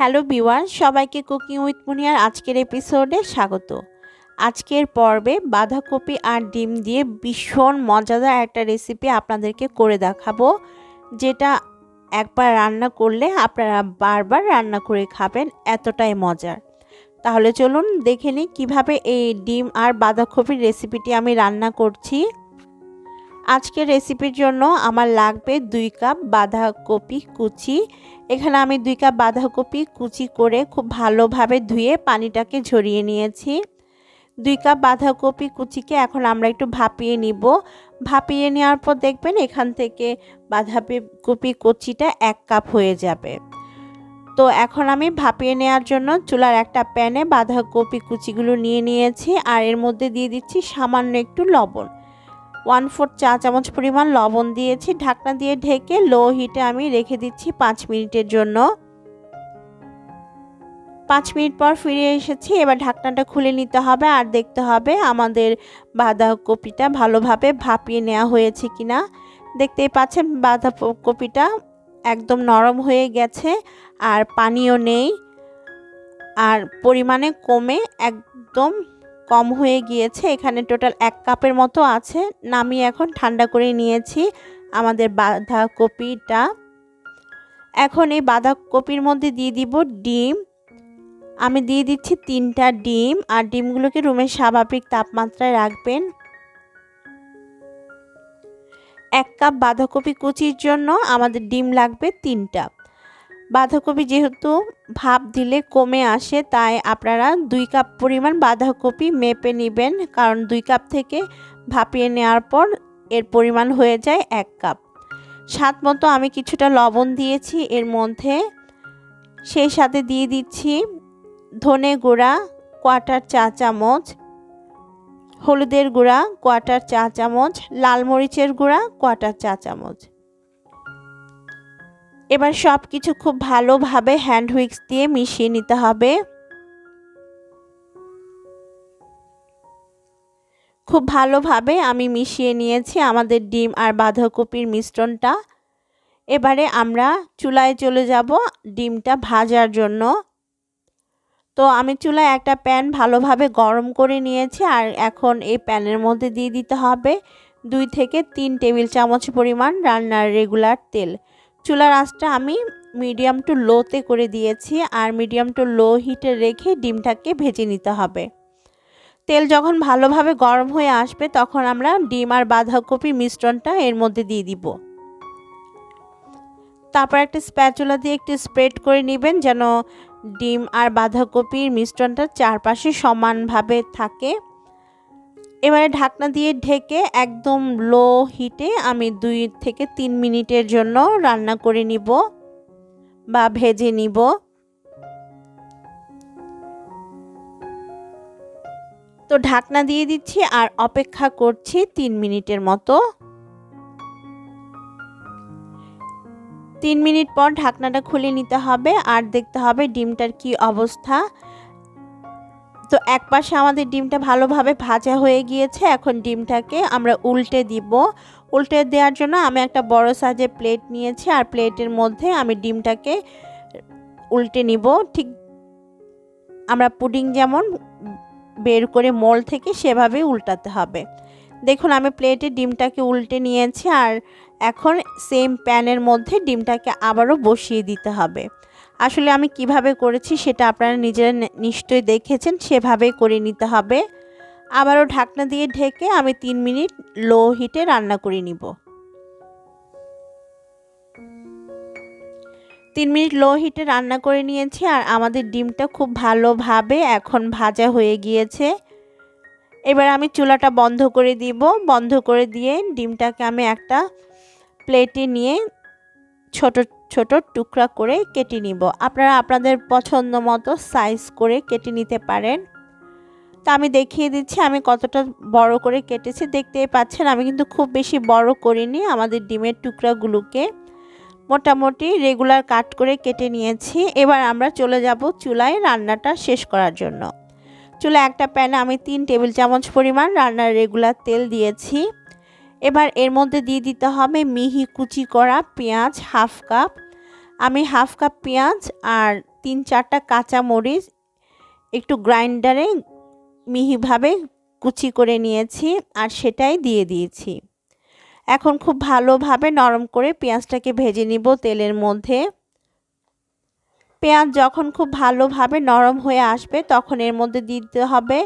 Hello viewers, সবাইকে cooking with meunière আজকের এপিসোডে স্বাগত। আজকের পর্বে বাঁধাকপি আর ডিম দিয়ে ভীষণ মজাদার একটা রেসিপি আপনাদেরকে করে দেখাবো, যেটা একবার রান্না করলে আপনারা বারবার রান্না করে খাবেন, এতটাই মজার। তাহলে চলুন দেখে নিই কীভাবে এই ডিম আর বাঁধাকপির রেসিপিটি আমি রান্না করছি। আজকের রেসিপির জন্য আমার লাগবে 2 কাপ বাঁধাকপি কুচি। এখানে আমি 2 কাপ বাঁধাকপি কুচি করে খুব ভালোভাবে ধুয়ে পানিটাকে ঝরিয়ে নিয়েছি। 2 কাপ বাঁধাকপি কুচিকে এখন আমরা একটু ভাপিয়ে নিব। ভাপিয়ে নেওয়ার পর দেখবেন এখান থেকে বাঁধাকপি কুচিটা 1 কাপ হয়ে যাবে। তো এখন আমি ভাপিয়ে নেওয়ার জন্য চুলার একটা প্যানে বাঁধাকপি কুচিগুলো নিয়ে নিয়েছি, আর এর মধ্যে দিয়ে দিচ্ছি সামান্য একটু লবণ। 1/4 চা চামচ পরিমাণ লবণ দিয়েছি। ঢাকনা দিয়ে ঢেকে লো হিটে আমি রেখে দিচ্ছি 5 মিনিটের জন্য। 5 মিনিট পর ফিরে এসেছি। এবার ঢাকনাটা খুলে নিতে হবে আর দেখতে হবে আমাদের বাঁধাকপিটা ভালোভাবে ভাপিয়ে নেওয়া হয়েছে কিনা। দেখতেই পাচ্ছেন বাঁধাকপিটা একদম নরম হয়ে গেছে, আর পানিও নেই, আর পরিমাণে কমে একদম কম হয়ে গিয়েছে। এখানে টোটাল 1 কাপের মতো আছে। নামিয়ে এখন ঠান্ডা করে নিয়েছি আমাদের বাঁধাকপিটা। এখন এই বাঁধাকপির মধ্যে দিয়ে দিব ডিম। আমি দিয়ে দিচ্ছি 3টা ডিম, আর ডিমগুলোকে রুমের স্বাভাবিক তাপমাত্রায় রাখবেন। 1 কাপ বাঁধাকপি কুচির জন্য আমাদের ডিম লাগবে 3টা। বাঁধাকপি যেহেতু ভাপ দিলে কমে আসে, তাই আপনারা 2 কাপ পরিমাণ বাঁধাকপি মেপে নেবেন, কারণ 2 কাপ থেকে ভাপিয়ে নেওয়ার পর এর পরিমাণ হয়ে যায় 1 কাপ। স্বাদ মতো আমি কিছুটা লবণ দিয়েছি এর মধ্যে। সেই সাথে দিয়ে দিচ্ছি ধনে গুঁড়া 1/4 চা চামচ, হলুদের গুঁড়া 1/4 চা চামচ, লাল মরিচের গুঁড়া 1/4 চা চামচ। এবার সব কিছু খুব ভালোভাবে হ্যান্ড হুইক্স দিয়ে মিশিয়ে নিতে হবে। খুব ভালোভাবে আমি মিশিয়ে নিয়েছি আমাদের ডিম আর বাঁধাকপির মিশ্রণটা। এবারে আমরা চুলায় চলে যাব ডিমটা ভাজার জন্য। তো আমি চুলায় একটা প্যান ভালোভাবে গরম করে নিয়েছি, আর এখন এই প্যানের মধ্যে দিয়ে দিতে হবে 2 থেকে 3 টেবিল চামচ পরিমাণ রান্নার রেগুলার তেল। চুলার আঁচটা আমি মিডিয়াম টু লোতে করে দিয়েছি, আর মিডিয়াম টু লো হিটে রেখে ডিমটাকে ভেজে নিতে হবে। তেল যখন ভালোভাবে গরম হয়ে আসবে তখন আমরা ডিম আর বাঁধাকপি মিশ্রণটা এর মধ্যে দিয়ে দিব। তারপর একটা স্প্যাচুলা দিয়ে একটু স্প্রেড করে নেবেন, যেন ডিম আর বাঁধাকপির মিশ্রণটা চারপাশে সমানভাবে থাকে। এবারে ঢাকনা দিয়ে ঢেকে একদম লো হিটে আমি 2 থেকে 3 মিনিটের জন্য রান্না করে নিব বা ভেজে নিব। তো ঢাকনা দিয়ে দিচ্ছি আর অপেক্ষা করছি 3 মিনিটের মতো। 3 মিনিট পর ঢাকনাটা খুলে নিতে হবে আর দেখতে হবে ডিমটার কি অবস্থা। তো এক পাশে আমাদের ডিমটা ভালোভাবে ভাজা হয়ে গিয়েছে। এখন ডিমটাকে আমরা উল্টে দিব। উল্টে দেওয়ার জন্য আমি একটা বড় সাইজের প্লেট নিয়েছি, আর প্লেটের মধ্যে আমি ডিমটাকে উল্টে নিব। ঠিক আমরা পুডিং যেমন বের করে মোল থেকে সেভাবে উল্টাতে হবে। দেখুন আমি প্লেটে ডিমটাকে উল্টে নিয়েছি, আর এখন সেম প্যানের মধ্যে ডিমটাকে আবারও বসিয়ে দিতে হবে। আসলে আমি কিভাবে করেছি সেটা আপনারা নিজেরা নিশ্চয়ই দেখেছেন, সেভাবেই করে নিতে হবে। আবারও ঢাকনা দিয়ে ঢেকে আমি 3 মিনিট লো হিটে রান্না করে নিব। 3 মিনিট লো হিটে রান্না করে নিয়েছি, আর আমাদের ডিমটা খুব ভালোভাবে এখন ভাজা হয়ে গিয়েছে। এবার আমি চুলাটা বন্ধ করে দিব। বন্ধ করে দিয়ে ডিমটাকে আমি একটা প্লেটে নিয়ে ছোট ছোট টুকরা করে কেটে নিব। আপনারা আপনাদের পছন্দ মতো সাইজ করে কেটে নিতে পারেন। তা আমি দেখিয়ে দিচ্ছি আমি কতটা বড় করে কেটেছি। দেখতেই পাচ্ছেন আমি কিন্তু খুব বেশি বড় করিনি। আমাদের ডিমের টুকরাগুলোকে মোটামুটি রেগুলার কাট করে কেটে নিয়েছি। এবার আমরা চলে যাব চুলায় রান্নাটা শেষ করার জন্য। চুলায় একটা প্যানে আমি 3 টেবিল চামচ পরিমাণ রান্নার রেগুলার তেল দিয়েছি। এবার এর মধ্যে দিয়ে দিতে হবে মিহি কুচি করা পেঁয়াজ 1/2 কাপ। আমি 1/2 কাপ পেঁয়াজ আর 3-4টা কাঁচা মরিচ একটু গ্রাইন্ডারে মিহিভাবে কুচি করে নিয়েছি আর সেটাই দিয়ে দিয়েছি। এখন খুব ভালোভাবে নরম করে পেঁয়াজটাকে ভেজে নিব তেলের মধ্যে। পেঁয়াজ যখন খুব ভালোভাবে নরম হয়ে আসবে তখন এর মধ্যে দিতে হবে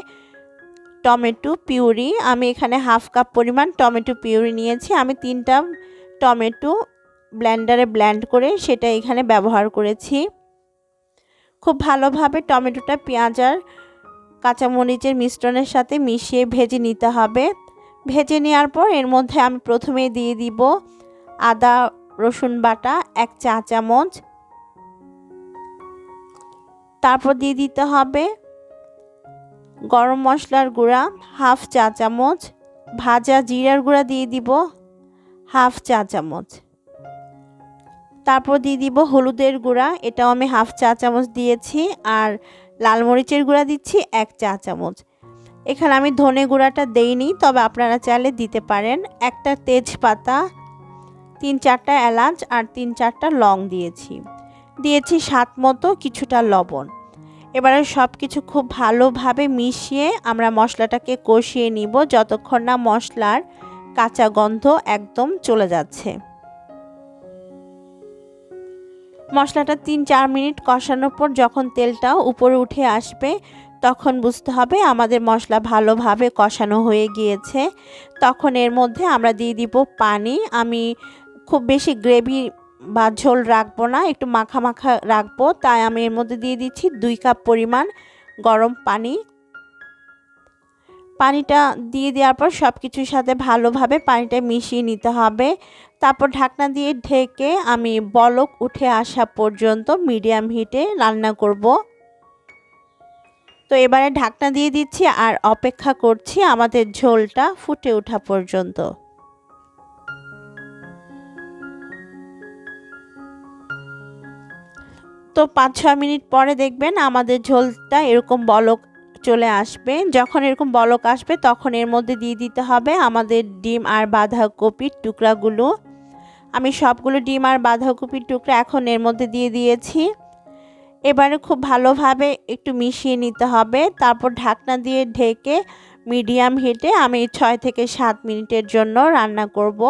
টমেটো পিউরি। আমি এখানে 1/2 কাপ পরিমাণ টমেটো পিউরি নিয়েছি। আমি 3টা টমেটো ব্লেন্ডারে ব্লেন্ড করে সেটা এখানে ব্যবহার করেছি। খুব ভালোভাবে টমেটোটা পেঁয়াজ আর কাঁচামরিচের মিশ্রণের সাথে মিশিয়ে ভেজে নিতে হবে। ভেজে নেওয়ার পর এর মধ্যে আমি প্রথমে দিয়ে দিব আদা রসুন বাটা 1 চা চামচ। তারপর দিয়ে দিতে হবে গরম মশলার গুঁড়া 1/2 চা চামচ। ভাজা জিরার গুঁড়া দিয়ে দিব 1/2 চা চামচ। তারপর দিয়ে দিব হলুদের গুঁড়া, এটাও আমি 1/2 চা চামচ দিয়েছি। আর লাল মরিচের গুঁড়া দিচ্ছি 1 চা চামচ। এখানে আমি ধনে গুঁড়াটা দেইনি, তবে আপনারা চাইলে দিতে পারেন। একটা তেজপাতা, 3-4টা এলাচ আর 3-4টা লং দিয়েছি স্বাদ মতো কিছুটা লবণ। এবারে সব কিছু খুব ভালোভাবে মিশিয়ে আমরা মশলাটাকে কষিয়ে নিব যতক্ষণ না মশলার কাঁচা গন্ধ একদম চলে যাচ্ছে। মশলাটা 3-4 মিনিট কষানোর পর যখন তেলটা উপরে উঠে আসবে তখন বুঝতে হবে আমাদের মশলা ভালোভাবে কষানো হয়ে গিয়েছে। তখন এর মধ্যে আমরা দিয়ে দিব পানি। আমি খুব বেশি গ্রেভি বা ঝোল রাখবো না, একটু মাখা মাখা রাখবো, তাই আমি এর মধ্যে দিয়ে দিচ্ছি 2 কাপ পরিমাণ গরম পানি। পানিটা দিয়ে দেওয়ার পর সব কিছুর সাথে ভালোভাবে পানিটা মিশিয়ে নিতে হবে। তারপর ঢাকনা দিয়ে ঢেকে আমি বলক উঠে আসা পর্যন্ত মিডিয়াম হিটে রান্না করব। তো এবারে ঢাকনা দিয়ে দিচ্ছি আর অপেক্ষা করছি আমাদের ঝোলটা ফুটে ওঠা পর্যন্ত। তো 5-6 মিনিট পরে দেখবেন আমাদের ঝোলটা এরকম বলক চলে আসবে। যখন এরকম বলক আসবে তখন এর মধ্যে দিয়ে দিতে হবে আমাদের ডিম আর বাঁধাকপির টুকরাগুলো। আমি সবগুলো ডিম আর বাঁধাকপির টুকরা এখন এর মধ্যে দিয়ে দিয়েছি। এবারে খুব ভালোভাবে একটু মিশিয়ে নিতে হবে। তারপর ঢাকনা দিয়ে ঢেকে মিডিয়াম হিটে আমি 6 থেকে 7 মিনিটের জন্য রান্না করব।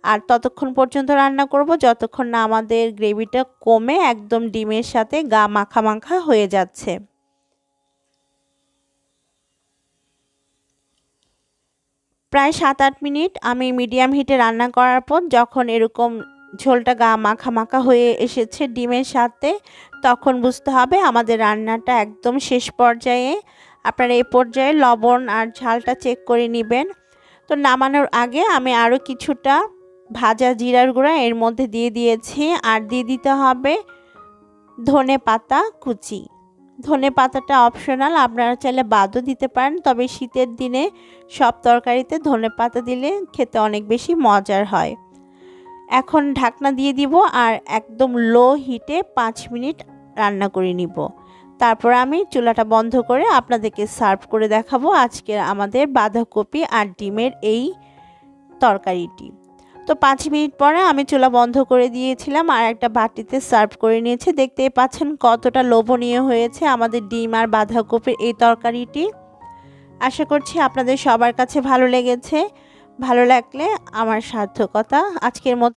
আর ততক্ষণ পর্যন্ত রান্না করব যতক্ষণ না আমাদের গ্রেভিটা কমে একদম ডিমের সাথে গা মাখা মাখা হয়ে যাচ্ছে। প্রায় 7-8 মিনিট আমি মিডিয়াম হিটে রান্না করার পর যখন এরকম ঝোলটা গা মাখা মাখা হয়ে এসেছে ডিমের সাথে, তখন বুঝতে হবে আমাদের রান্নাটা একদম শেষ পর্যায়ে। আপনারা এই পর্যায়ে লবণ আর ঝালটা চেক করে নেবেন। তো নামানোর আগে আমি আরও কিছুটা ভাজা জিরার গুঁড়া এর মধ্যে দিয়ে দিয়েছি। আর দিয়ে দিতে হবে ধনে পাতা কুচি। ধনে পাতাটা অপশনাল, আপনারা চাইলে বাদও দিতে পারেন, তবে শীতের দিনে সব তরকারিতে ধনে পাতা দিলে খেতে অনেক বেশি মজার হয়। এখন ঢাকনা দিয়ে দিব আর একদম লো হিটে 5 মিনিট রান্না করে নিব। তারপর আমি চুলাটা বন্ধ করে আপনাদেরকে সার্ভ করে দেখাবো আজকের আমাদের বাঁধাকপি আর ডিমের এই তরকারিটি। তো 5 মিনিট পরে আমি চুলা বন্ধ করে দিয়েছিলাম আর একটা বাটিতে সার্ভ করে নিয়েছি। দেখতেই পাচ্ছেন কতটা লোভনীয় হয়েছে আমাদের ডিম আর বাঁধাকপির এই তরকারিটি। আশা করছি আপনাদের সবার কাছে ভালো লেগেছে। ভালো লাগলে আমার সার্থকতা। আজকের মতো